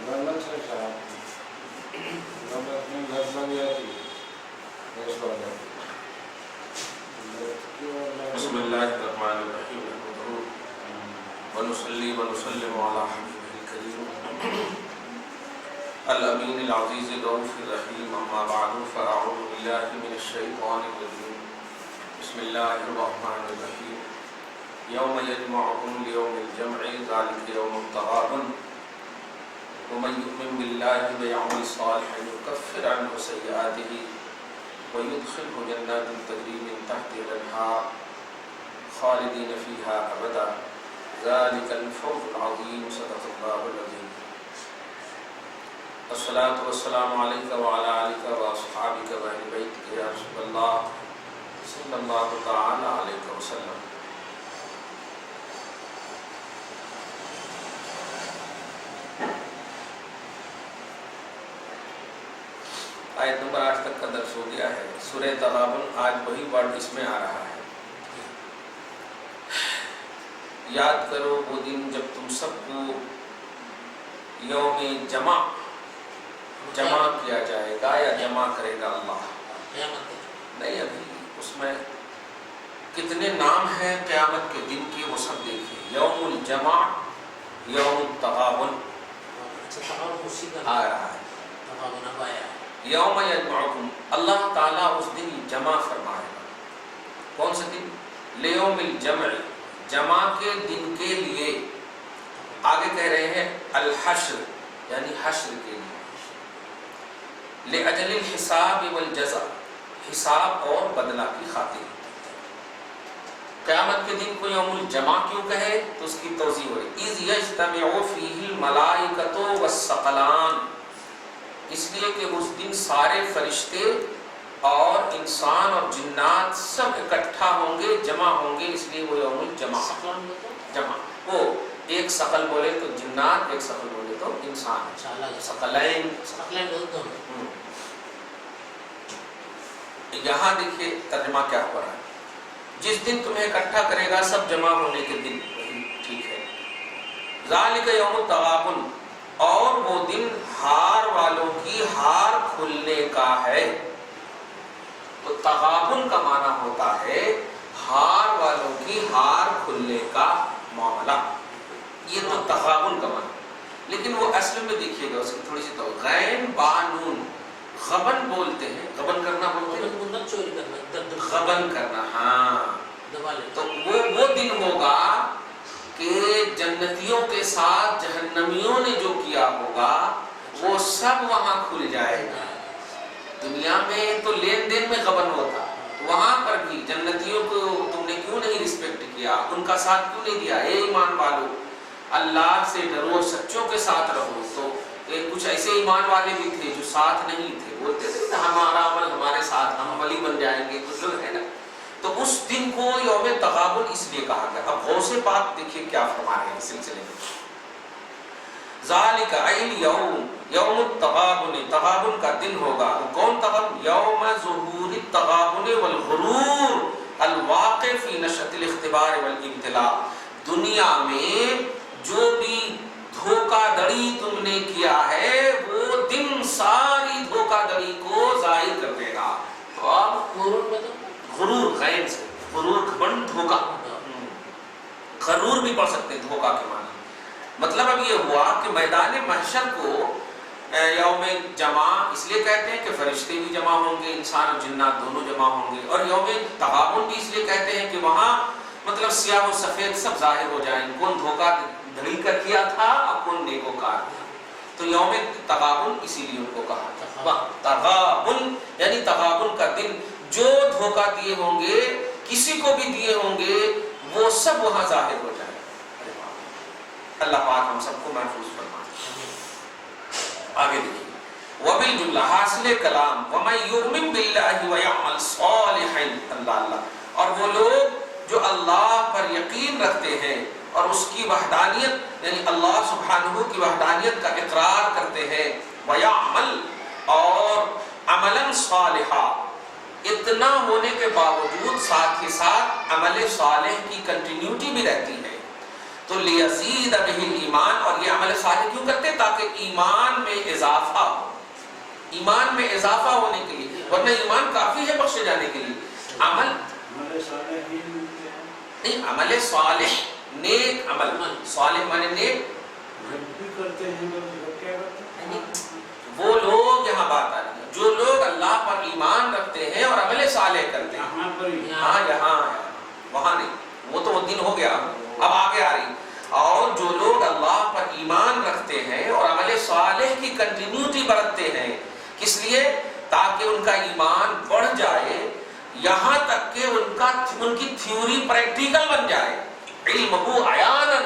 بسم اللہ الرحمن الرحیم ونصلی ونسلم علی حبیبہ الکریم الامین العزیز الرؤوف الرحیم اما بعد فاعوذ باللہ من الشیطان الرجیم بسم اللہ الرحمن الرحیم یوم یجمعکم لیوم الجمع ذلک یوم التغابن ومن یؤمن باللہ ویعمل صالحا یکفر عنہ سیئاتہ ويدخله جنات تجري من تحتها الأنهار خالدين فيها أبدا ذلك الفوز العظيم صدق الله العظيم الصلاة والسلام عليك وعلى آلك وأصحابك وأهل بيتك يا رسول الله صلى الله تعالى عليه وسلم. آیت نمبر 8 تک کا درس ہو گیا ہے. سورہ تغابن آج وہی ورڈ اس میں آ رہا ہے. یاد کرو وہ دن جب تم سب کو یوم جمع کیا جائے گا یا جمع کرے گا اللہ. نہیں ابھی اس میں کتنے نام ہیں قیامت کے دن کے وہ سب دیکھیں. یوم الجمع یوم التغابن آ رہا ہے. یوم یجمعکم اللہ تعالیٰ اس دن جمع فرمائے گا. کون سے دن؟ لیوم الجمع جمع کے دن کے لیے. آگے کہہ رہے ہیں الحشر یعنی حشر کے لیے. لأجل الحساب والجزا حساب اور بدلہ کی خاطر. قیامت کے دن کو یوم الجمع کیوں کہے تو اس کی توضیح ہو رہی. اذ یجتمع فیہ الملائکۃ والثقلان اس لیے کہ اس دن سارے فرشتے اور انسان اور جنات سب اکٹھا ہوں گے جمع ہوں گے. اس لیے وہ یوم الجمع جمع. وہ ایک ثقل بولے تو جنات ایک ثقل بولے تو انسان. ثقلین یہاں دیکھیے ترجمہ کیا ہو رہا ہے. جس دن تمہیں اکٹھا کرے گا سب جمع ہونے کے دن وہی ٹھیک ہے. ذالک یوم التغابن اور وہ دن ہار والوں کی ہار کھلنے کا ہے. تو تغابن کا معنی ہوتا ہے ہار والوں کی ہار کھلنے کا معاملہ. یہ تو تغابن کا معنی. لیکن وہ اصل میں دیکھیے گا اس کی تھوڑی سی تو غین بانون غبن بولتے ہیں. غبن کرنا بولتے ہیں غبن کرنا. ہاں تو وہ دن ہوگا کہ جنتیوں کے ساتھ جہنمیوں نے جو کیا ہوگا وہ سب وہاں کھل جائے گا. دنیا میں تو لین دین میں غبن ہوتا, وہاں پر بھی جنتیوں کو تم نے کیوں نہیں رسپیکٹ کیا, ان کا ساتھ کیوں نہیں دیا. اے ایمان والو اللہ سے ڈرو, سچوں کے ساتھ رہو. تو کچھ ایسے ایمان والے بھی تھے جو ساتھ نہیں تھے, بولتے تھے ہمارا عمل ہمارے ساتھ, ہم ولی بن جائیں گے. کچھ لوگ ہے نا. تو اس دن کو یوم تغابن اس لیے کہا گیا. اب غوث پاک دیکھیے کیا فرما رہے ہیں اس سلسلے میں. ذالک یوم یوم التغابن تغابن کا دن ہوگا. کون تغابن؟ یوم ظہور التغابن والغرور الواقع فی نشأۃ الاختبار والابتلاء. دنیا میں جو بھی دھوکہ دڑی تم نے کیا ہے وہ دن ساری دھوکہ دڑی کو ظاہر کر دے گا. تو اب غرور غین سے غرور گھمنڈ دھوکہ, غرور بھی پڑھ سکتے ہیں دھوکہ کے معنی. مطلب اب یہ ہوا کہ میدان محشر کو یوم جمع اس لیے کہتے ہیں کہ فرشتے بھی جمع ہوں گے, انسان اور جنات دونوں جمع ہوں گے. اور یوم تغابن بھی اس لیے کہتے ہیں کہ وہاں مطلب سیاہ و سفید سب ظاہر ہو جائیں, کون دھوکہ دھڑی کا کیا تھا اور کون نیکوکار. تو یوم تغابن اسی لیے ان کو کہا تھا. تغابن یعنی تغابن کا دن. جو دھوکہ دیے ہوں گے, کسی کو بھی دیے ہوں گے, وہ سب وہاں ظاہر ہو جائے. اللہ پاک ہم سب کو محفوظ فرمائے. آگے دیکھیے وبالجملہ حاصل کلام ومن یؤمن باللہ ویعمل صالحا. اللہ اور وہ لوگ جو اللہ پر یقین رکھتے ہیں اور اس کی وحدانیت یعنی اللہ سبحانہ کی وحدانیت کا اقرار کرتے ہیں. ویعمل اور عملا صالحا, اتنا ہونے کے باوجود ساتھ ہی ساتھ عمل صالح کی کنٹینیوٹی بھی رہتی ہے. تو لیزید بہ الایمان، اور یہ عمل صالح کیوں کرتے؟ تاکہ ایمان میں اضافہ ہو، ایمان میں اضافہ ہونے کے لیے، ورنہ ایمان کافی ہے بخشے جانے کے لیے۔ عمل نہیں، عمل صالح نیک عمل، صالح مانے نیک، وہ لوگ، یہاں بات آ رہی ہے جو لوگ اللہ پر ایمان رکھتے ہیں اور عمل صالح کرتے ہیں، ہاں یہاں ہے، وہاں نہیں، وہ تو وہ دن ہو گیا، اب آگے آ رہی، اور جو لوگ اللہ پر ایمان رکھتے ہیں اور عمل صالح کی کنٹینیوٹی برتتے ہیں، کس لیے؟ تاکہ ان کا ایمان بڑھ جائے، یہاں تک کہ ان کی تھیوری پریکٹیکل بن جائے، علمہ عیاناً،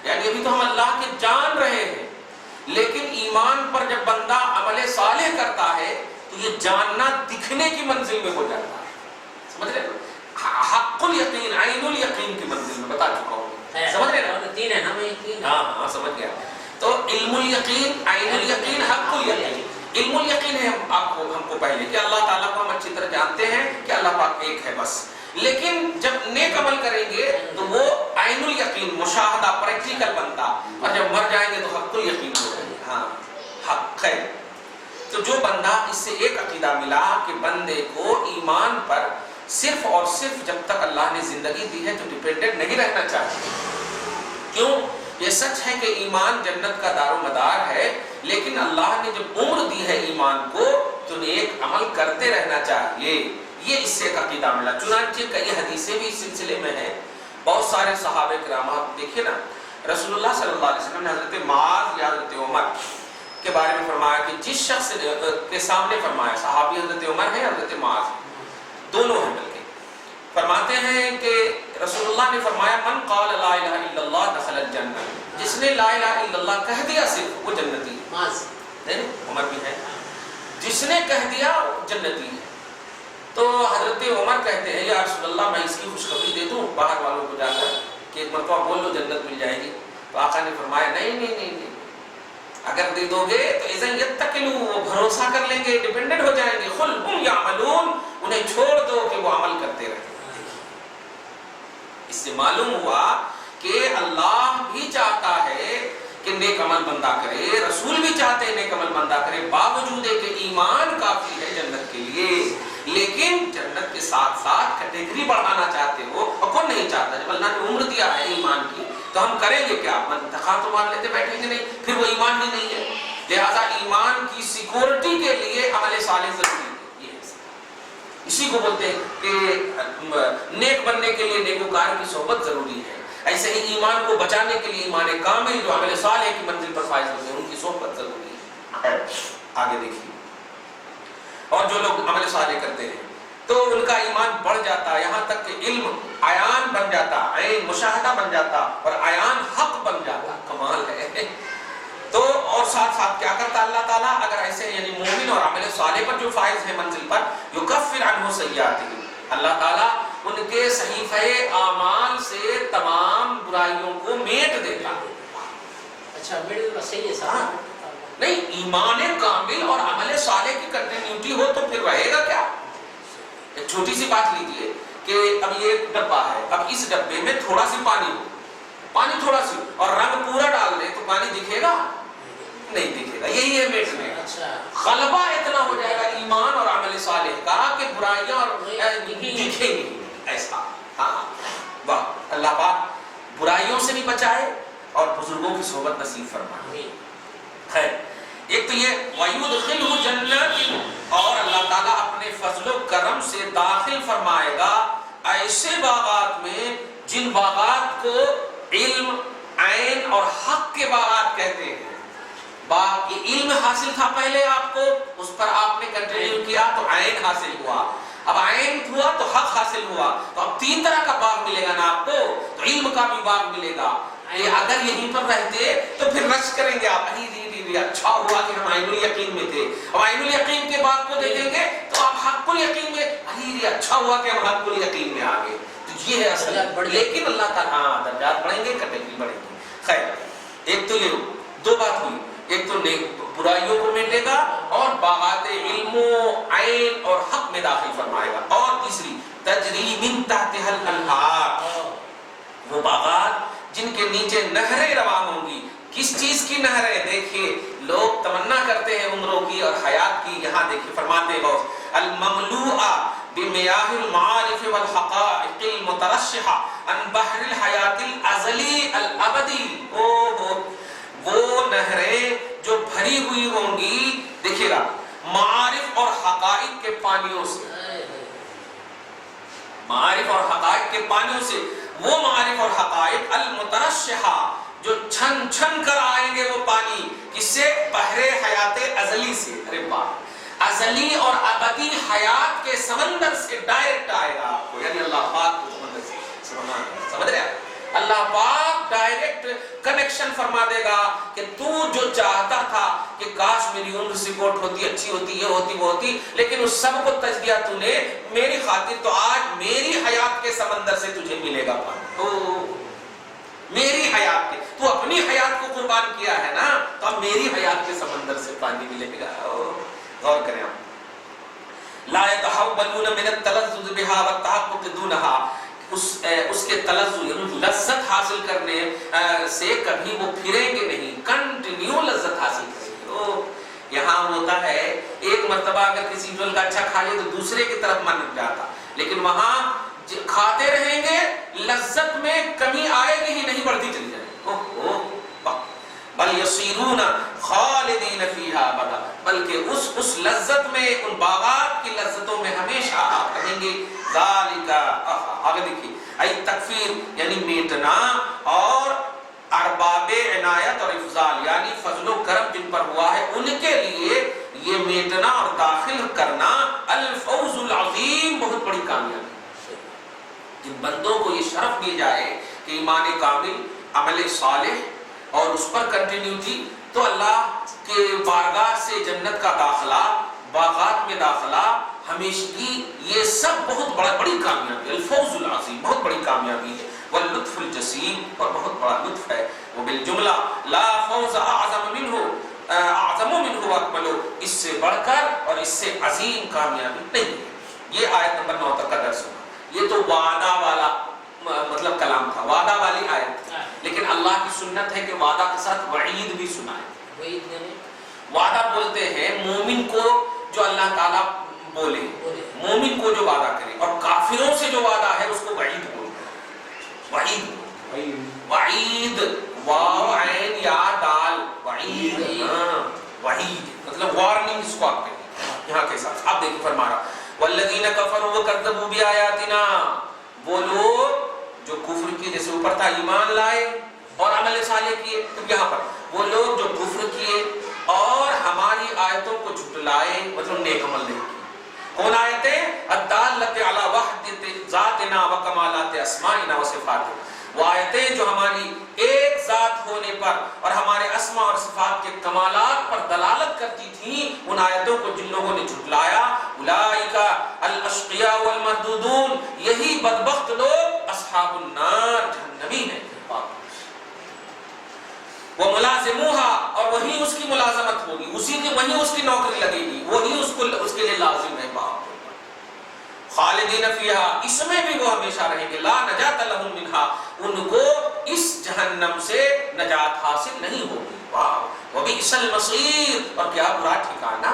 یعنی ابھی تو ہم اللہ کے جان رہے ہیں، لیکن ایمان پر جب بندہ عمل صالح کرتا ہے تو یہ جاننا دکھنے کی منزل میں ہو جاتا ہے، سمجھ رہے؟ حق الیقین، عین الیقین کی منزل میں بتا چکا ہوں، سمجھ رہے نا؟ تین ہے نا، میں یقین، ہاں سمجھ گیا۔ تو علم الیقین، عین الیقین، حق الیقین۔ علم الیقین ہے ہم کو پہلے کہ اللہ تعالیٰ کو ہم اچھی طرح جانتے ہیں کہ اللہ پاک ایک ہے بس، لیکن جب نیک عمل کریں گے تو وہ عین الیقین، مشاہدہ، پریکٹیکل بنتا، اور جب مر جائیں گے تو حق الیقین ہو جائے گا، ہاں حق ہے۔ تو جو بندہ، اس سے ایک عقیدہ ملا کہ بندے کو ایمان پر صرف اور صرف جب تک اللہ نے زندگی دی ہے تو ڈیپینڈنٹ نہیں رہنا چاہیے۔ کیوں؟ یہ سچ ہے کہ ایمان جنت کا دار و مدار ہے، لیکن اللہ نے جب عمر دی ہے ایمان کو تو نیک عمل کرتے رہنا چاہیے، یہ اس سے ایک عقیدہ ملا۔ چنانچہ کئی حدیثیں بھی اس سلسلے میں ہیں، بہت سارے صحابہ کرام، آپ دیکھیے نا، رسول اللہ صلی اللہ علیہ وسلم نے حضرت معاذ یا حضرت عمر کے بارے میں فرمایا کہ جس شخص کے سامنے فرمایا، صحابی حضرت عمر ہے، حضرت معاذ دونوں ہیں، بلکہ فرماتے ہیں کہ رسول اللہ نے فرمایا من قال لا الہ الا اللہ دخل الجنہ، جس نے لا الہ الا اللہ کہہ دیا صرف وہ جنتی ہے، عمر بھی ہے، جس نے کہہ دیا وہ جنتی ہے۔ تو حضرت عمر کہتے ہیں یا رسول اللہ میں اس کی خوشخبری دے دوں باہر والوں کو جا کر کہ ایک مرتبہ بول لو جنت مل جائے گی؟ تو آقا نے فرمایا نہیں، اگر دے دو گے تو اذن یتکلوا، وہ بھروسہ کر لیں گے، ڈیپینڈنٹ ہو جائیں گے، قل ہم یعملون، انہیں چھوڑ دو کہ وہ عمل کرتے رہیں۔ اس سے معلوم ہوا کہ اللہ بھی چاہتا ہے کہ نیک عمل بندہ کرے، رسول بھی چاہتے ہیں نیک عمل بندہ کرے، باوجود ہے کہ ایمان کافی ہے جنت کے لیے، لیکن جنت کے ساتھ ساتھ کیٹیگری بڑھانا چاہتے ہو، اور کون نہیں چاہتا؟ جب اللہ نے عمر دیا ہے ایمان کی تو ہم کریں گے کیا؟ منتخب تو مان لیتے بیٹھیں گے نہیں، پھر وہ ایمان ہی نہیں ہے۔ لہذا ایمان کی سیکورٹی کے لیے عمل صالح ضروری ہے، اسی کو بولتے ہیں کہ نیک بننے کے لیے نیکوکار کی صحبت ضروری ہے، ایسے ہی ایمان کو بچانے کے لیے ایمان کامل جو عمل صالح کی منزل پر فائز ہوتے ہیں ان کی صحبت ضروری ہے۔ آگے دیکھیے، اور جو لوگ عمل صالح کرتے ہیں تو ان کا ایمان بڑھ جاتا، یہاں تک کہ علم عیان بن جاتا، عین مشاہدہ بن جاتا، اور عیان حق بن جاتا، کمال ہے۔ تو اور ساتھ ساتھ کیا کرتا اللہ تعالیٰ؟ اگر ایسے یعنی مومن اور عمل صالح پر جو فائز ہے منزل پر، یکفر عنہ سیئاتہ، اللہ تعالیٰ ان کے صحیفہ اعمال سے تمام برائیوں کو میٹ دیتا۔ اچھا نہیں، ایمان کامل اور عمل صالح کی کنٹینیوٹی ہو تو پھر رہے گا کیا؟ ایک چھوٹی سی بات لیجئے کہ اب یہ ڈبہ ہے، اب اس ڈبے میں تھوڑا سی پانی ہو، پانی تھوڑا سی، اور رنگ پورا ڈال دے تو پانی دکھے گا؟ نہیں دکھے گا۔ یہی ہے میٹ میں غلبہ اتنا ہو جائے گا ایمان اور عمل صالح کا کہ برائیاں اور دکھیں گی ایسا۔ ہاں واہ، اللہ پاک برائیوں سے بھی بچائے اور بزرگوں کی صحبت نصیب فرمائے۔ خیر، ایک تو یہ وَيُدْخِلْهُ جَنَّاتٍ، اور اللہ تعالیٰ اپنے فضل و کرم سے داخل فرمائے گا ایسے باغات میں جن باغات کو علم، عین اور حق کے باغات کہتے ہیں۔ باغ یہ علم حاصل تھا پہلے آپ کو، اس پر آپ نے کنٹینیو کیا تو عین حاصل ہوا، اب عین ہوا تو حق حاصل ہوا، تو اب تین طرح کا باغ ملے گا نا آپ کو، تو علم کا بھی باغ ملے گا۔ یہ اگر یہیں پر رہتے تو پھر رش کریں گے آپ، اچھا ہوا کہ ہم عین الیقین میں تھے، اب عین الیقین کے باغ کو دیکھیں گے تو آپ حق الیقین میں، اچھا ہوا کہ ہم حق الیقین میں آ گئے۔ تو یہ ہے اصل، لیکن اللہ تعالیٰ درجات بڑھیں گے، کیٹیگری بڑھیں گی۔ خیر، ایک تو یہ دو بات ہوئی، ایک تو برائیوں کو مٹے گا اور باغات علم و عین اور حق میں داخل فرمائے گا۔ اور تیسری تجری من تحتها الانہار، وہ باغات جن کے نیچے نہریں رواں ہوں گی. کس چیز کی نہریں؟ دیکھیے لوگ تمنا کرتے ہیں عمروں کی اور حیات کی. یہاں دیکھیے فرماتے ہیں غوث المملوء بمیاہ المعارف والحقائق المترشحہ عن بحر الحیات الازلی الابدی. وہ نہریں جو بھری ہوئی ہوں گی، دیکھیے گا، معارف اور حقائق کے پانیوں سے. معارف اور حقائق کے پانیوں سے، وہ معارف اور حقائق المترشحہ جو چھن چھن کر آئیں گے، وہ پانی کس سے؟ بحر حیات ازلی سے. ارے باپ، ازلی اور ابدی حیات کے سمندر سے ڈائریکٹ آئے گا آپ کو. یعنی اللہ پاک کو سمندر سے سمجھ رہے ہیں؟ اللہ پاک ڈائریکٹ کنیکشن فرما دے گا کہ تو جو چاہتا تھا کہ کاش میری عمر سپورٹ ہوتی، اچھی ہوتی، یہ ہوتی، وہ ہوتی، لیکن اس سب کو تج دیا تو نے میری خاطر، تو آج میری حیات کے سمندر سے تجھے ملے گا پانی. میری حیات کے، تو اپنی حیات کو قربان کیا ہے نا، تو اب میری حیات کے سمندر سے پانی ملے گا. غور کریں آپ. لا يتحولون من التلذذ بها والتحقق دونها، اس کے تلذذ یعنی لذت حاصل کرنے سے کبھی وہ پھریں گے نہیں، کنٹینیو لذت حاصل کریں گے. یہاں ہوتا ہے ایک مرتبہ اگر کسی جول کا اچھا کھا لے تو دوسرے کی طرف من جاتا، لیکن وہاں کھاتے رہیں گے، لذت میں کمی آئے گی ہی نہیں، بڑھتی چلی جائے گی. بل یصیرون خالدین فیہا ابدا، بلکہ اس لذت میں، ان باغات کی لذتوں میں ہمیشہ آپ رہیں گے. ذالک، آگے دیکھیے، ای تکفیر یعنی میٹنا، اور ارباب عنایت اور افضال یعنی فضل و کرم جن پر ہوا ہے ان کے لیے یہ میٹنا اور داخل کرنا الفوز العظیم، بہت بڑی کامیابی. جن بندوں کو یہ شرف دی جائے کہ ایمان کامل، عمل صالح اور اس پر کنٹینیوٹی، تو اللہ کے بارگاہ سے جنت کا داخلہ، باغات میں داخلہ، ہمیشگی، یہ سب بہت بڑی کامیابی، الفوز العظیم، بہت بڑی کامیابی ہے. واللطف الجسیم، اور بہت بڑا لطف ہے. وہ بالجملہ لا فوز اعظم منہ واکمل، اس سے بڑھ کر اور اس سے عظیم کامیابی نہیں ہے. یہ آیت نمبر 9 تک کا درس ہوگا. یہ تو وعدہ والا مطلب کلام تھا، وعدہ والی آیت. لیکن اللہ کی سنت ہے کہ وعدہ کے ساتھ وعید بھی سنائے. وعدہ بولتے ہیں مومن کو جو اللہ تعالیٰ بولے، مومن کو جو وعدہ کرے، اور کافروں سے جو وعدہ ہے اس کو وعید بولتے ہیں. وعید، واو عین یا دال، وعید، وعید مطلب وارننگ، اس کو آپ کہتے ہیں. یہاں کے ساتھ آپ دیکھیں فرما رہا والذین کفروا وکذبوا بآیاتنا، وہ لوگ جو کفر کیے، جیسے اوپر تھا ایمان لائے اور عمل صالح کیے، تو یہاں پر وہ لوگ جو کفر کیے اور ہماری آیتوں کو جھٹلائے، مطلب نیک عمل نہیں کیے. کون آیتیں؟ الدالۃ علی وحدۃ ذاتنا وکمالات اسمائنا وصفاتنا، وہ آیتیں جو ہماری ایک ذات ہونے پر اور ہمارے اسماء اور صفات کے کمالات پر دلالت کرتی تھیں، ان آیتوں کو جن لوگوں نے جھٹلایا، اولئک الاشقیاء والمردودون، یہی بدبخت لوگ اصحاب النار، جہنمی ہیں. وہ ملازموہا، اور وہی اس کی ملازمت ہوگی، وہی اس کی نوکری لگے گی، وہی اس کے لیے لازم ہے. باپ خالدین فیہا، اس میں بھی وہ ہمیشہ رہیں گے. لا نجات لہم منہا، ان کو اس جہنم سے نجات حاصل نہیں ہوگی. وبئس المصیر، اور کیا برا ٹھکانہ.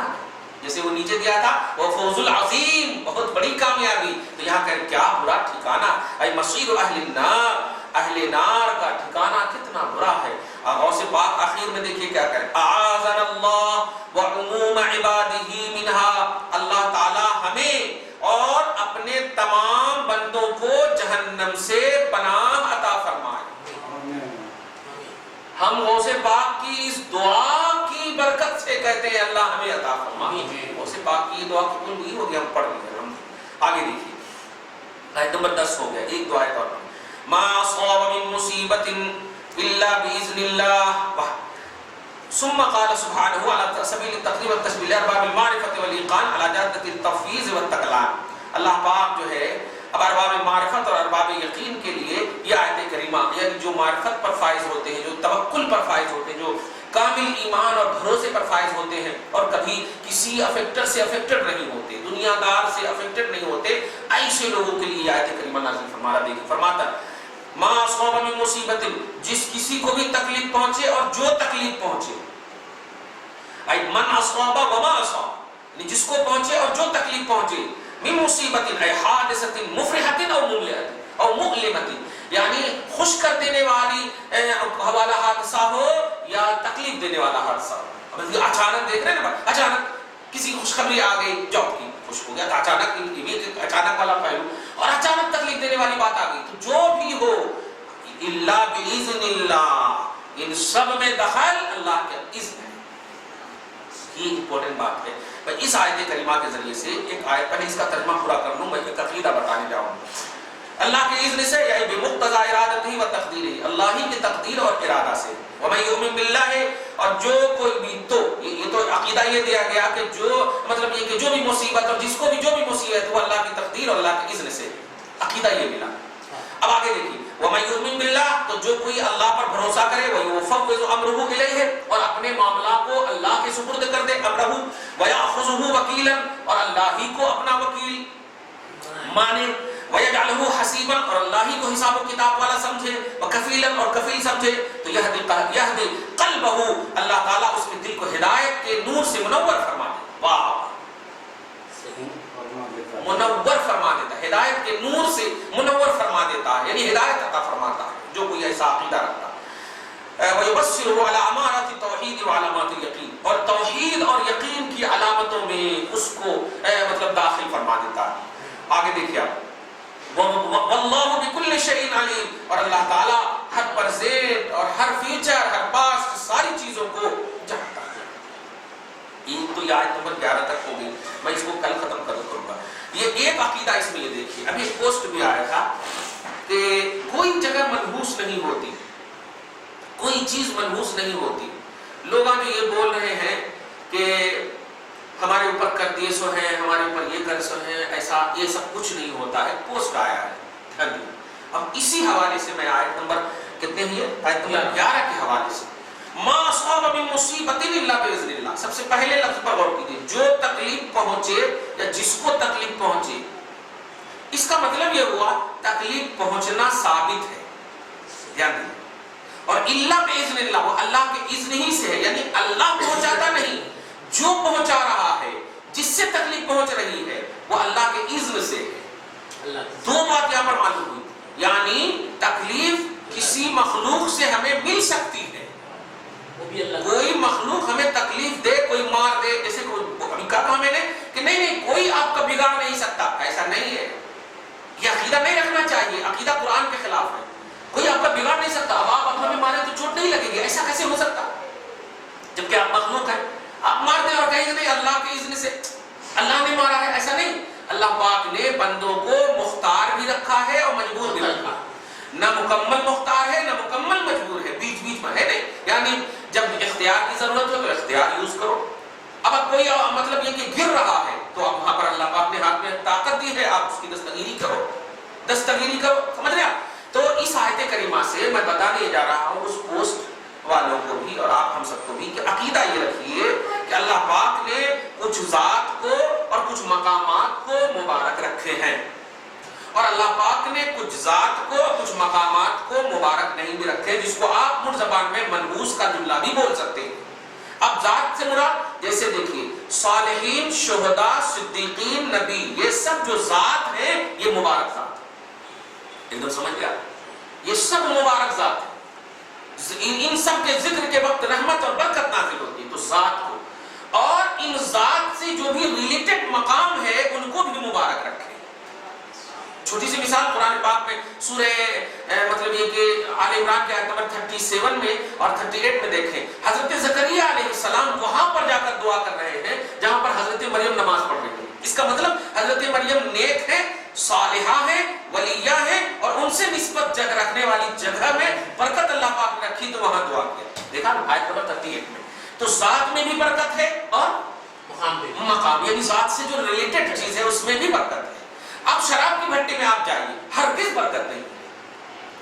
جیسے وہ نیچے دیا تھا وہ فوز العظیم، بہت بڑی کامیابی، تو یہاں کہ کیا برا ٹھکانہ. اے مصیر اہل النار، اہل نار کا ٹھکانہ کتنا برا ہے. غوث پاک آخر میں دیکھیے کیا کرے، اعاذنا اللہ وعموم عبادہ منہا، اللہ تعالی ہمیں اور اپنے تمام بندوں کو جہنم سے پناہ عطا فرمائے. ہم غوث پاک کی اس دعا کی برکت سے کہتے ہیں اللہ ہمیں عطا فرمائے. غوث پاک کی دعا قبول ہوئی ہوگی، ہم پڑھ لیں. ہم آگے دیکھیے آیت نمبر 10 ہو گیا، ایک دعا ہے. ما اصاب من مصیبت الا باذن اللہ. ثم قال سبحانه على سبيل التقريب والتشبيه لارباب المعرفه والايقان على جاده التفويض والتقلان. اللہ پاک جو ہے اب ارباب معرفت اور ارباب یقین کے لیے یہ آیت کریمہ، یعنی جو معرفت پر فائز ہوتے ہیں، جو توکل پر فائز ہوتے ہیں، جو کامل ایمان اور بھروسے پر فائز ہوتے ہیں اور کبھی کسی افیکٹر سے افیکٹڈ نہیں ہوتے، دنیا دار سے افیکٹڈ نہیں ہوتے، ایسے لوگوں کے لیے یہ آیت کریمہ نازل فرما رہا. دیکھیں فرماتا ما اصاب من مصیبت، جس کسی کو بھی تکلیف پہنچے اور جو تکلیف پہنچے، ای من اصاب وما اصاب، جس کو پہنچے اور جو تکلیف پہنچے، من مصیبت ای حادثت مفرحت او مملحت او مؤلمت، یعنی خوش کر دینے والی والا حادثہ ہو یا تکلیف دینے والا حادثہ ہو۔ اب اچانک دیکھ رہے ہیں نا، اچانک کسی کی خوشخبری آ گئی، جاب کی خوش ہو گیا تو اچانک والا پہلو، اور اچانک تکلیف دینے والی بات آ گئی، تو جو بھی ہو الا باذن اللہ، ان سب میں دخل اللہ کے اذن ہے۔ یہ امپورٹنٹ بات ہے۔ اس آیت کریمہ کے ذریعے سے ایک آیت پر اس کا ترجمہ پورا کر لوں، میں ایک عقیدہ بتانے جاؤں۔ اللہ کے اذن سے یعنی بمقتضی ارادتہ و تقدیرہ، اللہ ہی کی تقدیر اور ارادہ سے۔ ومن یؤمن باللہ، اور جو کوئی بھی، تو یہ تو عقیدہ یہ دیا گیا کہ جو مطلب یہ کہ جو بھی مصیبت اور جس کو بھی جو بھی مصیبت وہ اللہ کی تقدیر اور اللہ کے اذن سے، عقیدہ یہ ملا۔ اب آگے دیکھیے، ومن یؤمن باللہ، تو جو کوئی اللہ پر بھروسہ کرے، ویفوض امرہ الیہ، اور اپنے معاملہ کو اللہ کے سپرد کر دے، امرہ ویأخذہ وکیلا، اور اللہ ہی کو اپنا وکیل مانے، وَيَجْعَلُهُ حَسِيبًا، اور اللہ ہی کو حساب و کتاب والا سمجھے، وَكَفِيلًا، اور کفیل سمجھے، تو یہدی قلبہ، اللہ تعالیٰ اس کے دل کو ہدایت کے نور سے منور فرما دے۔ واہ، منور فرما دیتا ہے، ہدایت کے نور سے منور فرما دیتا ہے، یعنی ہدایت عطا فرماتا ہے جو کوئی ایسا عقیدہ رکھتا ہے۔ وَيُبَصِّرُهُ عَلَى أَمَارَاتِ التَّوْحِيدِ وَعَلَامَاتِ الْيَقِينِ، اور توحید اور یقین کی علامتوں میں اس کو مطلب داخل فرما دیتا ہے۔ آگے دیکھیے آپ، واللہ بکل شیء علیم، اور اللہ تعالیٰ ہر پرزینٹ اور ہر فیچر، ہر پاسٹ، ساری چیزوں کو جانتا ہے۔ یہ تو آیت نمبر 11 تک ہو گئی، میں اس کو کل ختم کروں گا۔ یہ ایک عقیدہ اس میں، یہ دیکھیے ابھی ایک پوسٹ بھی آیا تھا کہ کوئی جگہ منحوس نہیں ہوتی، کوئی چیز منحوس نہیں ہوتی۔ لوگ جو یہ بول رہے ہیں کہ ہمارے اوپر کر دیے سو ہیں، ہمارے اوپر یہ کر سو ہیں، ایسا یہ سب کچھ نہیں ہوتا ہے، پوسٹ آیا ہے۔ اب اسی حوالے سے میں آیت نمبر کتنے ہوئی ہے، آیت نمبر 11 کے حوالے سے، ما اصاب من مصیبت الا باذن اللہ، سب سے پہلے لفظ پر غور کیجیے، جو تکلیف پہنچے یا جس کو تکلیف پہنچے، اس کا مطلب یہ ہوا تکلیف پہنچنا ثابت ہے، یعنی اور الا باذن اللہ، وہ اللہ کے اذن ہی سے ہے، یعنی اللہ پہنچاتا نہیں، جو پہنچا رہا ہے، جس سے تکلیف پہنچ رہی ہے وہ اللہ کے اذن سے ہے۔ دو بات یہاں پر معلوم ہوئی، یعنی تکلیف کسی مخلوق سے ہمیں مل سکتی ہے، کوئی مخلوق ہمیں تکلیف دے، کوئی مار دے، جیسے ابھی کہا میں نے کہ نہیں کوئی آپ کا بگاڑ نہیں سکتا، ایسا نہیں ہے، یہ عقیدہ نہیں رکھنا چاہیے، عقیدہ قرآن کے خلاف ہے، کوئی آپ کا بگاڑ نہیں سکتا، اب آپ ہمیں مارے تو چوٹ نہیں لگے گی، ایسا کیسے ہو سکتا، جبکہ آپ مخلوق ہیں، آپ مار دیں اور کہیں گے نہیں اللہ کے اذن سے اللہ نے مارا ہے، ایسا نہیں۔ اللہ پاک نے بندوں کو مختار بھی رکھا ہے اور مجبور بھی رکھا ہے، نہ مکمل مختار ہے نہ مکمل مجبور ہے، بیچ بیچ میں ہے نہیں، یعنی جب اختیار کی ضرورت ہو تو اختیار یوز کرو۔ اب کوئی مطلب یہ کہ گر رہا ہے تو اب وہاں پر اللہ پاک نے ہاتھ میں طاقت دی ہے، آپ اس کی دستگیری کرو، سمجھ رہے آپ؟ تو اس آیت کریمہ سے میں بتانے جا رہا ہوں اس پوسٹ والوں کو بھی اور آپ ہم سب کو بھی کہ عقیدہ یہ رکھیے کہ اللہ پاک نے کچھ ذات کو اور کچھ مقامات کو مبارک رکھے ہیں، اور اللہ پاک نے کچھ ذات کو کچھ مقامات کو مبارک نہیں بھی رکھے، جس کو آپ مر زبان میں منحوس کا جملہ بھی بول سکتے ہیں۔ اب ذات سے مراد جیسے دیکھیے صالحین، شہداء، صدیقین، نبی، یہ سب جو ذات ہیں یہ مبارک ذات ہے، ایک دم سمجھ گیا، یہ سب مبارک ذات ہے، ان سب کے ذکر کے وقت رحمت اور برکت نازل ہوتی ہے، تو ذات کو اور ان ذات سے جو بھی ریلیٹڈ مقام ہے ان کو بھی مبارک رکھے۔ چھوٹی سی مثال قرآن پاک میں سورہ مطلب یہ کہ آل عمران کے آیت نمبر 37 میں اور 38 میں دیکھیں، حضرت زکریا علیہ السلام وہاں پر جا کر دعا کر رہے ہیں جہاں پر حضرت مریم نماز پڑھ رہی ہے۔ اس کا مطلب حضرت مریم نیک ہے، صالحہ ہے، ولیہ ہے، اور ان سے نسبت جگ رکھنے والی جگہ میں برکت اللہ پاک نے رکھی تو وہاں دعا کیا۔ دیکھا آیت نمبر 38 میں، تو ذات میں بھی برکت ہے اور مقام یعنی ذات سے جو ریلیٹڈ چیز ہے اس میں بھی برکت ہے۔ اب شراب کی بھٹی میں آپ جائیے، ہرگز برکت نہیں،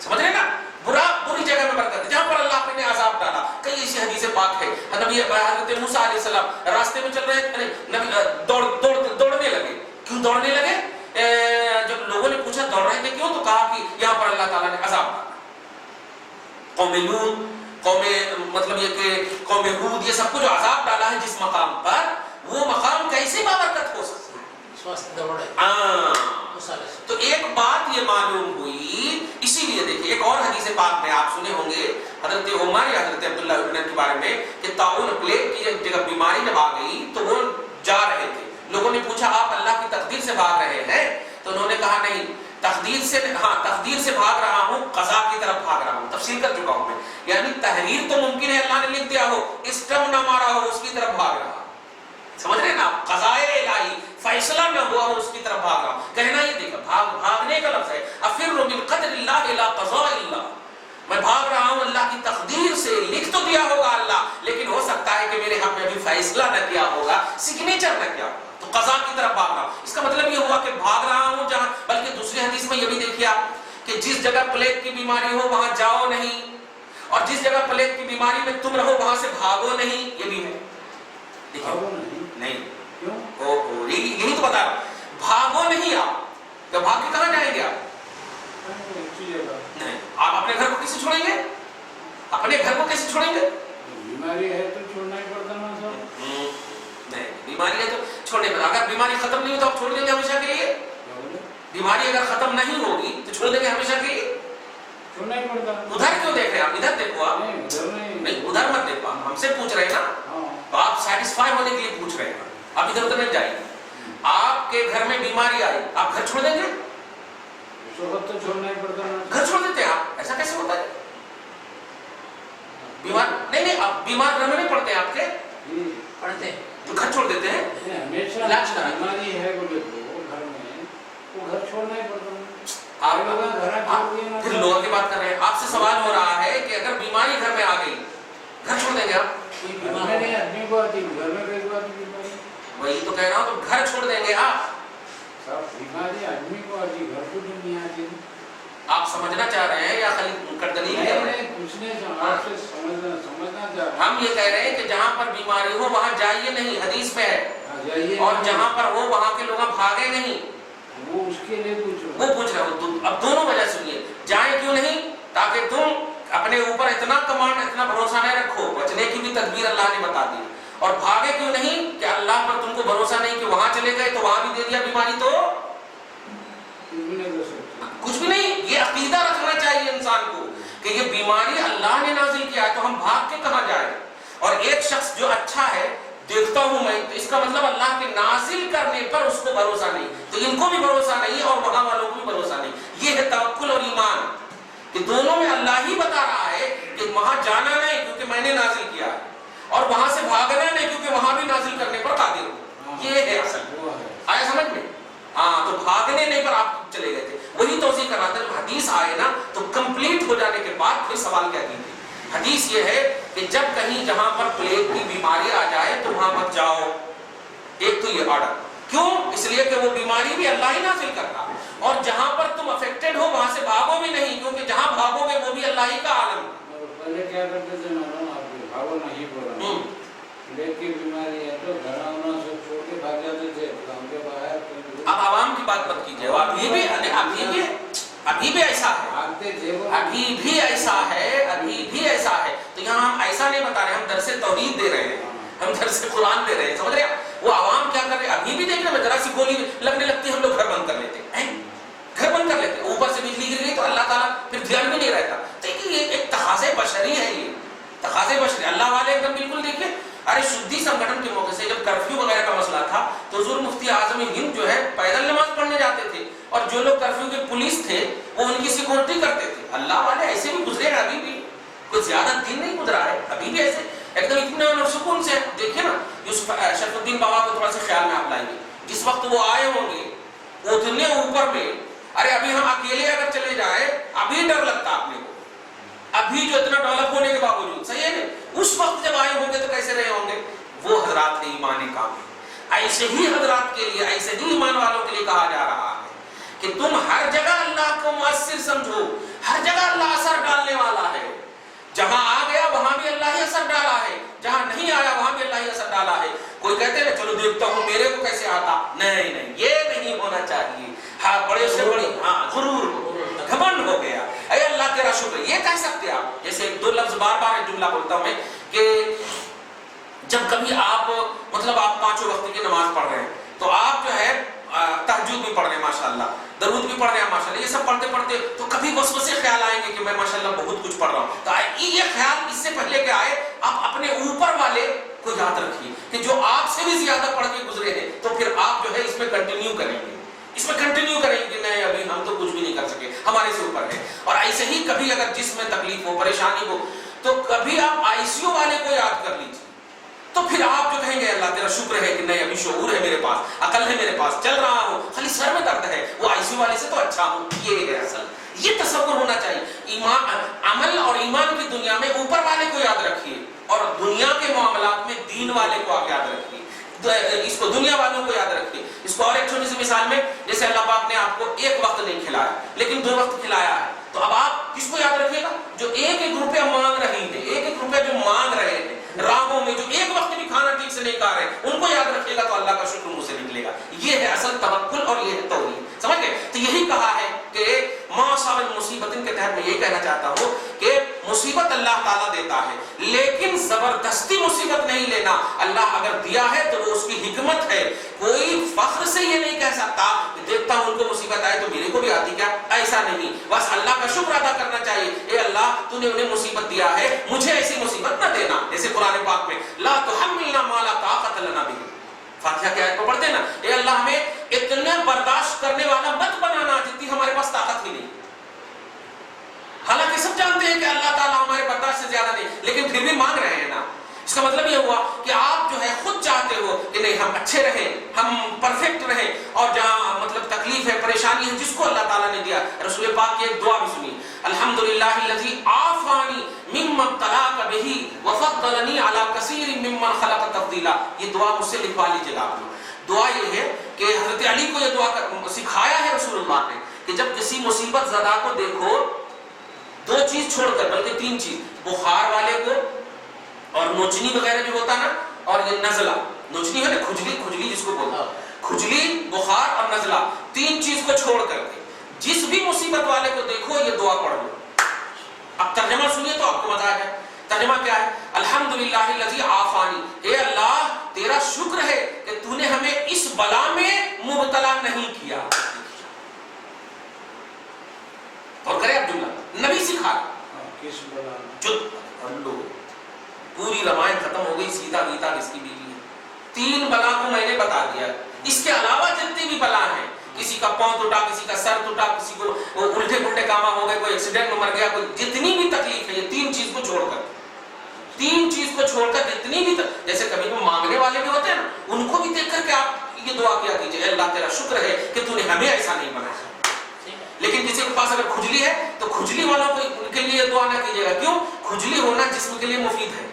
سمجھ رہے نا، بری جگہ میں برکت ہے، جہاں پر اللہ نے عذاب ڈالا۔ کئی ایسی حدیث پاک ہے، حضرت موسیٰ علیہ السلام راستے میں چل رہے تھے، دوڑنے لگے، کیوں دوڑنے لگے؟ جب لوگوں نے پوچھا دوڑ رہے تھے کیوں، تو کہا کہ یہاں پر اللہ تعالیٰ نے عذاب ڈالا۔ قوم لوط، قوم مطلب یہ کہ قوم ہود، یہ سب کو جو عذاب ڈالا ہے جس مقام پر، وہ مقام کیسے بابرکت ہو سکتا ہے؟ تو ایک بات یہ معلوم ہوئی، اسی لیے دیکھیں ایک اور حدیث پاک میں آپ سنے ہوں گے حضرت عمر یا حضرت عبداللہ ابن کے بارے میں کہ طاعون پلیگ کی جگہ بیماری جب آ گئی تو وہ جا رہے تھے، لوگوں نے پوچھا آپ اللہ کی تقدیر سے بھاگ رہے ہیں؟ تو انہوں نے کہا نہیں، تقدیر سے بھاگ رہا ہوں، قضا کی طرف بھاگ رہا ہوں، تفصیل کر چکا ہوں میں، یعنی تحریر تو ممکن ہے اللہ نے لکھ دیا ہو، اسٹم نہ مارا ہو، اس کی طرف بھاگ رہا، سمجھ رہے ہیں نا، قضائے الہی فیصلہ نہ ہوا ہو، اس کی طرف بھاگ رہا ہوں، کہنا یہ دیکھا بھاگنے کا لفظ ہے، افر من قدر اللہ الى قضاء اللہ، میں بھاگ رہا ہوں اللہ کی تقدیر سے، لکھ تو دیا ہوگا اللہ، لیکن ہو سکتا ہے کہ میرے حق میں ابھی فیصلہ نہ کیا ہوگا، سگنیچر نہ کیا ہوگا، تو قضا کی طرف بھاگ رہا ہوں۔ اس کا مطلب یہ ہوا کہ بھاگ رہا ہوں جہاں، بلکہ دوسری حدیث میں یہ بھی دیکھیے آپ کہ جس جگہ پلیگ کی بیماری ہو وہاں جاؤ نہیں، اور جس جگہ پلیگ کی بیماری میں تم رہو وہاں سے بھاگو نہیں، یہ بھی ہے، نہیں یہی تو بتا رہا، بھاگو نہیں، آپ تو بھاگ کے کہاں جائیں گے؟ آپ نہیں، آپ اپنے گھر کو کیسے چھوڑیں گے؟ اپنے گھر کو کیسے چھوڑیں گے؟ بیماری ہے تو چھوڑنا ہی پڑتا نا سر، نہیں بیماری ہے تو چھوڑنے پڑتا، اگر بیماری ختم نہیں ہو تو آپ چھوڑ دیں گے ہمیشہ کے لیے؟ بیماری اگر ختم نہیں ہوگی تو چھوڑ دیں گے ہمیشہ کے لیے؟ چھوڑنا ہی پڑتا۔ ادھر کیوں دیکھ رہے ہیں آپ؟ ادھر دیکھو آپ، نہیں ادھر مت دیکھو، ہم سے پوچھ رہے ہیں نا، تو آپ سیٹسفائی ہونے کے لیے پوچھ رہے ہیں، آپ ادھر ادھر نہیں جائیے۔ آپ کے گھر میں بیماری آئی، آپ گھر چھوڑ دیں گے؟ تو چھوڑنا ہی پڑتا نا، گھر چھوڑ دیتے ہیں آپ، ایسا کیسے ہوتا ہے؟ بیمار نہیں آپ بیمار گھر میں نہیں پڑتے ہیں، آپ کے پڑھتے ہیں تو گھر چھوڑ دیتے ہیں، ہمیشہ بیماری ہے بولے تو گھر میں وہ گھر چھوڑنا ہی پڑتا نا۔ آپ پھر لوگوں کی بات کر رہے ہیں، آپ سے سوال ہو رہا ہے کہ اگر بیماری گھر میں آ گئی گھر چھوڑ دیں گے آپ؟ آدمی کو آتی گھر میں کئی بات بیماری، وہی تو کہہ رہا ہوں، تو گھر چھوڑ دیں گے آپ؟ بیماری آدمی کو آتی گھر کو نہیں آتی، آپ سمجھنا چاہ رہے ہیں یا خالی کٹدلی ہے؟ ہم یہ کہہ رہے ہیں کہ جہاں پر بیماری ہو وہاں جائیے نہیں، حدیث میں ہے، اور جہاں پر ہو وہاں کے لوگ بھاگے نہیں، وہ اس کے لیے وہ پوچھ رہے ہو۔ اب دونوں وجہ سنیے، جائیں کیوں نہیں؟ تاکہ تم اپنے اوپر اتنا کمانڈ اتنا بھروسہ نہیں رکھو، بچنے کی بھی تدبیر اللہ نے بتا دی، اور بھاگے کیوں نہیں کہ اللہ پر تم کو بھروسہ نہیں کہ وہاں چلے گئے تو وہاں بھی دے دیا بیماری تو کچھ بھی نہیں۔ یہ عقیدہ رکھنا چاہیے انسان کو کہ یہ بیماری اللہ نے نازل کیا ہے تو ہم بھاگ کے کہاں جائیں، اور ایک شخص جو اچھا ہے دیکھتا ہوں میں، تو اس کا مطلب اللہ کے نازل کرنے پر اس کو بھروسہ نہیں، تو ان کو بھی بھروسہ نہیں اور وہاں والوں کو بھی بھروسہ نہیں۔ یہ ہے توکل اور ایمان، کہ دونوں میں اللہ ہی بتا رہا ہے کہ وہاں جانا نہیں کیونکہ میں نے نازل کیا ہے، اور وہاں سے بھاگنا نہیں کیونکہ وہاں بھی نازل کرنے پر قادر ہوں۔ یہ ہے اصل، آیا سمجھ میں؟ ہاں، تو بھاگنے نہیں پر آپ چلے گئے تھے، وہی توضیح کر رہا تھا۔ جب حدیث آئے نا تو کمپلیٹ ہو جانے کے بعد پھر سوال کیا کیجیے۔ حدیث یہ ہے کہ جب کہیں جہاں پر پلیگ کی بیماری آ جائے تو وہاں مت جاؤ، ایک تو یہ آرڈر، کیوں؟ اس لیے کہ وہ بیماری بھی اللہ ہی نازل کرتا، اور جہاں پر تم افیکٹڈ ہو وہاں سے بھاگو بھی نہیں، کیونکہ جہاں بھاگو گے وہ بھی اللہ ہی کا عالم۔ پہلے کیا کرتے تھے معلوم آپ کو، بھاگو نہیں بولا، پلیگ کی بیماری ہے تو گھر آنا سب چھوڑ کے بھاگ جاتے تھے گاؤں کے باہر۔ اب عوام کی بات مت کیجیے، ابھی بھی ایسا ہے، تو یہاں ہم ایسا نہیں بتا رہے، ہم درس توحید دے رہے ہیں، ہم درس قرآن دے رہے ہیں، سمجھ رہے ہیں؟ وہ عوام کیا کر رہے ہیں ابھی بھی، دیکھ رہے ہیں ذرا سی گولی لگنے لگتی ہے ہم لوگ گھر بند کر لیتے ہیں، گھر بند کر لیتے ہیں، اوپر سے بجلی گر گئی تو اللہ تعالیٰ پھر دھیان بھی نہیں رہتا۔ دیکھیے یہ ایک تقاضے بشری ہے، یہ تقاضے بشری، اللہ والے ایک دم بالکل دیکھیے، ارے شدھی سنگٹھن کے موقع سے جب کرفیو وغیرہ کا مسئلہ تھا تو حضور مفتی اعظم ہند جو ہے پیدل نماز پڑھنے جاتے تھے، اور جو لوگ کرفیو کے پولیس تھے وہ ان کی سیکورٹی کرتے تھے۔ اللہ والے ایسے بھی گزرے ہیں، ابھی بھی کوئی زیادہ دن نہیں گزرا ہے، ابھی بھی ایسے ایک دم اطمینان اور سکون سے۔ دیکھیے نا یوسف شرف الدین بابا کو تھوڑا سا خیال میں آپ لائیں گے، جس وقت وہ آئے ہوں گے اتنے اوپر میں، ارے ابھی ہم اکیلے اگر چلے جائیں ابھی ڈر لگتا اپنے کو، ابھی جو اتنا ڈیولپ ہونے کے باوجود، صحیح ہے نا؟ اس وقت جب آئے ہوں گے تو کیسے رہے ہوں گے؟ وہ حضرات کے ایمان کامل، ایسے ہی حضرات کے لیے، ایسے ہی ایمان والوں کے لیے کہا جا رہا ہے کہ تم ہر جگہ اللہ کو مؤثر سمجھو، ہر جگہ اللہ اثر ڈالنے والا ہے، جہاں آ گیا وہاں بھی اللہ ہی اثر ڈالا ہے، جہاں نہیں آیا وہاں بھی اللہ ہی اثر ڈالا ہے۔ کوئی کہتے ہیں چلو دیکھتا ہوں میرے کو کیسے آتا، نہیں، یہ نہیں ہونا چاہیے۔ ہاں، بڑے سے بڑی غرور، گھمنڈ ہو گیا، اے اللہ تیرا شکر. یہ کہہ سکتے آپ, جیسے دو لفظ بار بار ایک جملہ بولتا ہوں میں کہ جب کبھی آپ مطلب آپ 5 وقت کی نماز پڑھ رہے ہیں تو آپ جو ہے تہجد بھی پڑھ رہے ہیں ماشاءاللہ, درود بھی پڑھ رہے ہیں ماشاءاللہ, یہ سب پڑھتے پڑھتے تو کبھی وسوسے خیال آئیں گے کہ میں ماشاءاللہ بہت کچھ پڑھ رہا ہوں. تو یہ خیال اس سے پہلے کہ آئے آپ اپنے اوپر والے کو یاد رکھیے کہ جو آپ سے بھی زیادہ پڑھ کے گزرے ہیں, تو پھر آپ جو ہے اس میں کنٹینیو کریں گے, اس میں کنٹینیو کریں گے کہ نہیں ابھی ہم تو کچھ بھی نہیں کر سکے, ہمارے سے اوپر ہے. اور ایسے ہی کبھی اگر جسم میں تکلیف ہو, پریشانی ہو, تو کبھی آپ ICU والے کو یاد کر لیجیے, تو پھر آپ جو کہیں گے اللہ تیرا شکر ہے کہ نہیں ابھی شعور ہے میرے پاس, عقل ہے میرے پاس, چل رہا ہوں, خالی سر میں درد ہے, وہ ICU والے سے تو اچھا ہوں. یہ ہے اصل, یہ تصور ہونا چاہیے. ایمان, عمل اور ایمان کی دنیا میں اوپر والے کو یاد رکھیے, اور دنیا کے معاملات میں دین والے کو آپ یاد رکھیے, اس کو دنیا والوں کو یاد رکھیے. اس کو اور ایک چھوٹی سی مثال میں, جیسے اللہ پاک نے آپ کو ایک وقت نہیں کھلایا لیکن 2 وقت کھلایا ہے, تو اب آپ کس کو یاد رکھیے گا؟ جو 1-1 روپیہ مانگ رہی ہے, 1-1 روپیہ جو مانگ رہے ہیں راہوں میں, جو ایک وقت بھی کھانا ٹھیک سے نہیں کھا رہے, ان کو یاد رکھیے گا تو اللہ کا شکر منہ سے نکلے گا. یہ ہے اصل توکل اور یہ ہے توحید. سمجھ گئے؟ تو یہی کہا ہے کہ ما اصاب من مصیبت کے تحت میں یہ کہنا چاہتا ہوں کہ مصیبت اللہ تعالیٰ دیتا ہے, لیکن زبردستی مصیبت نہیں لینا. اللہ اگر دیا ہے تو وہ اس کی حکمت ہے. کوئی فخر سے یہ نہیں کہہ سکتا کہ دیکھتا ہوں ان کو مصیبت آئے تو میرے کو بھی آتی کیا, ایسا نہیں. بس اللہ کا شکر ادا کرنا چاہیے, اے اللہ تو نے انہیں مصیبت دیا ہے, مجھے ایسی مصیبت نہ دینا. جیسے قرآن پاک میں لا تحملنا ما لا طاقت لنا به, فاتحہ کی آیت کو پڑھتے ہیں نا, اے اللہ ہمیں اتنا برداشت کرنے والا مت بنانا جتنی ہمارے پاس طاقت ہی نہیں. حالانکہ سب جانتے ہیں کہ اللہ تعالیٰ ہمارے برداشت سے زیادہ نہیں, لیکن پھر بھی مانگ رہے ہیں نا. اس کا مطلب یہ ہوا کہ آپ جو ہے خود چاہتے ہو کہ نہیں ہم اچھے رہیں, ہم پرفیکٹ رہیں, اور جہاں مطلب تکلیف ہے, پریشانی ہے, جس کو اللہ تعالیٰ نے دیا, رسول پاک کی ایک دعا بھی سنی, الحمدللہ الذی عافانی مما ابتلاک بہ وفضلنی علی کثیر ممن خلق تفضیلا. یہ دعا مجھ سے لکھوا لیجیے گا آپ لوگ. دعا یہ ہے کہ حضرت علی کو یہ دعا سکھایا ہے رسول اللہ نے کہ جب کسی مصیبت زدہ کو دیکھو, 2 چیز چھوڑ کر بلکہ 3 چیز, بخار والے کو اور نوچنی وغیرہ جو ہوتا نا, اور یہ نزلہ, نوچنی ہے نا, کھجلی جس کو بولتا, کھجلی, بخار اور نزلہ, 3 چیز کو چھوڑ کر کے جس بھی مصیبت والے کو دیکھو یہ دعا پڑھ لو. اب ترجمہ سنیے تو آپ کو مزہ آئے گا. ترجمہ کیا ہے؟ الحمدللہ الذی عافانی, اے اللہ تیرا شکر ہے کہ تو نے ہمیں اس بلا میں مبتلا نہیں کیا. اور کرے اب جملہ نبی سکھا کس بلا جو اللہ, پوری رمائن ختم ہو گئی, سیتا گیتا کس کی بیوی ہے, 3 بلا کو میں نے بتا دیا. اس کے علاوہ جتنی بھی بلا ہیں, کسی کا پاؤں ٹوٹا, کسی کا سر ٹوٹا, کسی کو الٹے پلٹے کام ہو گئے, کوئی ایکسیڈنٹ میں مر گیا, کوئی جتنی بھی تکلیف ہے, یہ 3 چیز کو چھوڑ کر, 3 چیز کو چھوڑ کر جتنی بھی جیسے کبھی بھی مانگنے والے بھی ہوتے ہیں نا, ان کو بھی دیکھ کر کے آپ یہ دعا کیا کیجیے, اللہ تیرا شکر ہے کہ تو نے ہمیں ایسا نہیں بنایا. لیکن کسی کے پاس اگر کھجلی ہے تو کھجلی والوں کو کے لیے دعا نہ کیجیے گا. کیوں؟ کھجلی ہونا جسم کے لیے مفید ہے,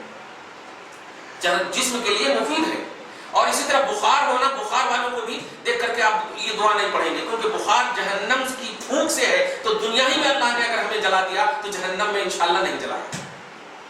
جسم کے لیے مفید ہے. اور اسی طرح بخار ہونا, بخار والوں کو بھی دیکھ کر کے آپ یہ دعا نہیں پڑھیں گے, کیونکہ بخار جہنم کی پھونک سے ہے, تو دنیا ہی میں اللہ نے اگر ہمیں جلا دیا تو جہنم میں انشاءاللہ نہیں جلائے.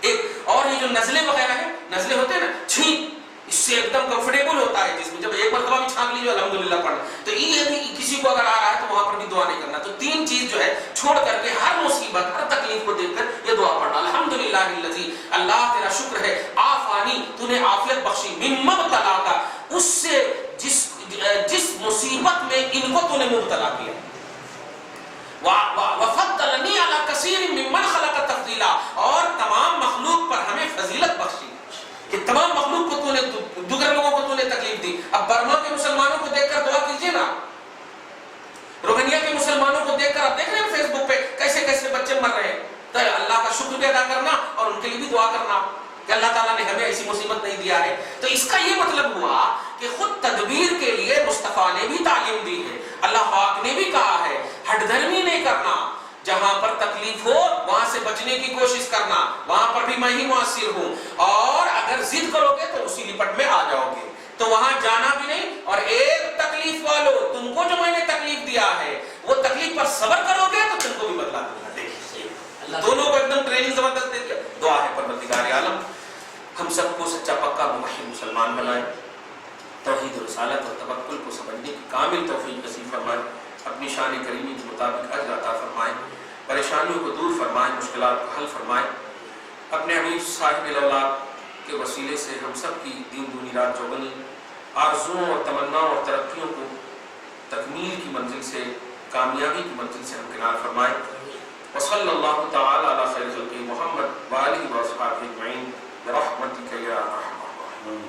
ایک اور یہ جو نزلے وغیرہ ہیں, نزلے ہوتے ہیں نا, چھینک, اس سے ایک دم کمفرٹیبل ہوتا ہے جس میں, جب ایک مرتبہ بھی چھانک لیجیے الحمدللہ پڑھنا. تو یہ بھی کسی کو اگر آ رہا ہے تو وہاں پر بھی دعا نہیں کرنا. تو 3 چیز جو ہے چھوڑ کر کے ہر مصیبت, ہر تکلیف کو دیکھ کر یہ دعا پڑھنا, الحمدللہ الذی, اللہ تیرا شکر ہے, عافانی, تو نے عافیت بخشی, مما ابتلاک, اس سے جس مصیبت میں ان کو تو نے مبتلا کیا, وفضلنی علی کثیر ممن خلق تفضیلا, اور تمام مخلوق پر ہمیں فضیلت بخشی کہ تمام مخلوق کو تو نے, دوسرے لوگوں کو تو نے تکلیف دی. اب برما کے مسلمانوں کو دیکھ کر دعا کیجیے نا, روہنیا کے مسلمانوں کو دیکھ کر آپ دیکھ رہے ہیں فیس بک پہ کیسے کیسے بچے مر رہے ہیں, تو اللہ کا شکر بھی ادا کرنا اور ان کے لیے بھی دعا کرنا کہ اللہ تعالیٰ نے ہمیں ایسی مصیبت نہیں دیا ہے. تو اس کا یہ مطلب ہوا کہ خود تدبیر کے لیے مصطفیٰ نے بھی تعلیم دی ہے, اللہ پاک نے بھی کہا ہے ہٹ دھرمی نہیں کرنا, جہاں پر تکلیف ہو وہاں سے بچنے کی کوشش کرنا, وہاں پر بھی میں ہی مؤثر ہوں, اور اگر ضد کرو گے تو اسی لپٹ میں آ جاؤ گے, تو وہاں جانا بھی نہیں. اور ایک تکلیف والو, تم کو جو میں نے تکلیف دیا ہے وہ تکلیف پر صبر کرو گے تو تم کو بھی بدلا دوں گا. دیکھیے دونوں کو ایک دم ٹریننگ زبردست دے دیا. دعا ہے پروردگار عالم ہم سب کو سچا پکا موحد مسلمان بنائے, توحید و رسالت اور توکل کو سمجھنے کی کامل توفیق نصیب فرمائے, اپنی شان کریمی کے مطابق اجر عطا فرمائے. پریشانیوں کو دور فرمائے، مشکلات کو حل فرمائے. اپنے حبیب صاحب الاولاد کے وسیلے سے ہم سب کی دین دنی رات چوگنی آرزوؤں اور تمناؤں اور ترقیوں کو تکمیل کی منزل سے، کامیابی کی منزل سے ہمکنار فرمائے. وصلی اللہ تعالی علی خیر خلقہ محمد وآلہ وصحبہ اجمعین برحمتک یا ارحم الراحمین.